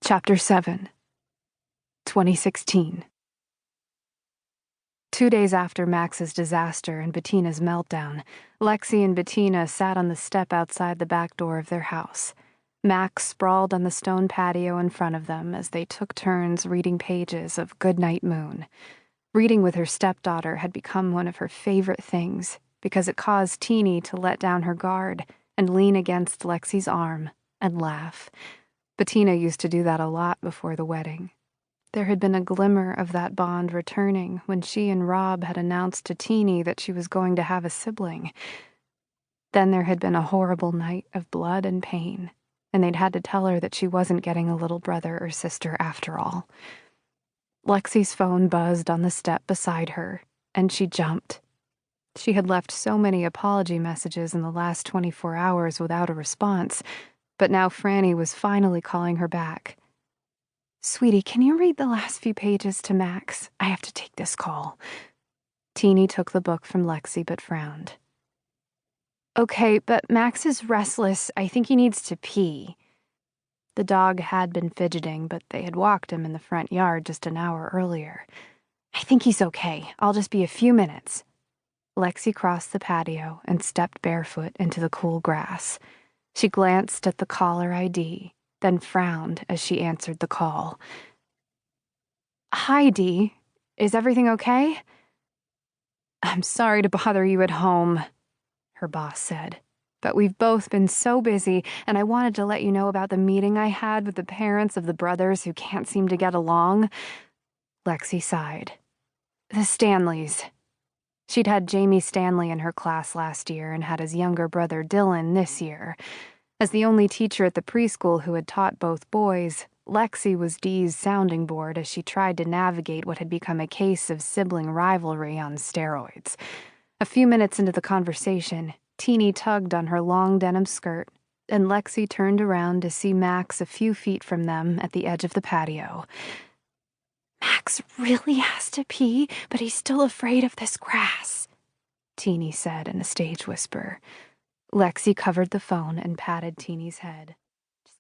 Chapter 7, 2016. 2 days after Max's disaster and Bettina's meltdown, Lexi and Bettina sat on the step outside the back door of their house. Max sprawled on the stone patio in front of them as they took turns reading pages of Goodnight Moon. Reading with her stepdaughter had become one of her favorite things because it caused Teeny to let down her guard and lean against Lexi's arm and laugh. Bettina used to do that a lot before the wedding. There had been a glimmer of that bond returning when she and Rob had announced to Teeny that she was going to have a sibling. Then there had been a horrible night of blood and pain, and they'd had to tell her that she wasn't getting a little brother or sister after all. Lexi's phone buzzed on the step beside her, and she jumped. She had left so many apology messages in the last 24 hours without a response, but now Frannie was finally calling her back. "Sweetie, can you read the last few pages to Max? I have to take this call." Teeny took the book from Lexi but frowned. "Okay, but Max is restless. I think he needs to pee." The dog had been fidgeting, but they had walked him in the front yard just an hour earlier. "I think he's okay. I'll just be a few minutes." Lexi crossed the patio and stepped barefoot into the cool grass. She glanced at the caller ID, then frowned as she answered the call. "Hi, Dee. Is everything okay?" "I'm sorry to bother you at home," her boss said, "but we've both been so busy, and I wanted to let you know about the meeting I had with the parents of the brothers who can't seem to get along." Lexi sighed. "The Stanleys." She'd had Jamie Stanley in her class last year and had his younger brother Dylan this year. As the only teacher at the preschool who had taught both boys, Lexi was Dee's sounding board as she tried to navigate what had become a case of sibling rivalry on steroids. A few minutes into the conversation, Teeny tugged on her long denim skirt, and Lexi turned around to see Max a few feet from them at the edge of the patio. "Max really has to pee, but he's still afraid of this grass," Teeny said in a stage whisper. Lexi covered the phone and patted Teeny's head.